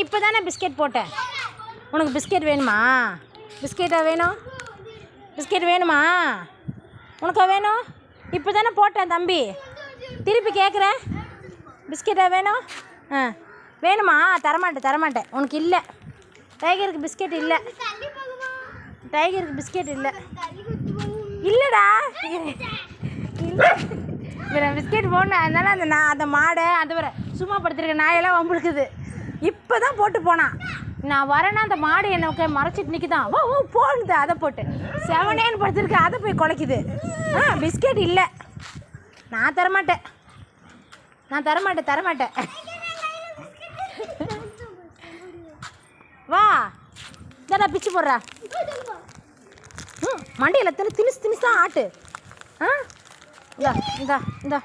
இப்போ தானே பிஸ்கெட் போட்டேன். உனக்கு பிஸ்கெட் வேணுமா? பிஸ்கெட்டா வேணும்? பிஸ்கெட் வேணுமா? உனக்கா வேணும்? இப்போ தானே போட்டேன் தம்பி, திருப்பி கேட்குறேன். பிஸ்கெட்டா வேணும்? வேணுமா? தரமாட்டேன். உனக்கு இல்லை. டைகருக்கு பிஸ்கெட் இல்லை. டைகருக்கு பிஸ்கெட் இல்லை. இல்லைடா, இல்லை. வேறு பிஸ்கெட் போடணும். அதனால அந்த மாடை வர சும்மா படுத்துருக்க நாயெல்லாம் வம்புழுக்குது. இப்போ தான் போட்டு போனான். நான் வரேன்னா அந்த மாடு எனக்கு மறைச்சிட்டு நிற்குதான். ஓ போகுது. அதை போட்டு செவனேன்னு படுத்துருக்கு. அதை போய் குலைக்குது. பிஸ்கெட் இல்லை. நான் தரமாட்டேன். வா, இந்தடா பிச்சு போடுறா. மண்டையில் திணிச்சு தான் ஆட்டு. இந்தா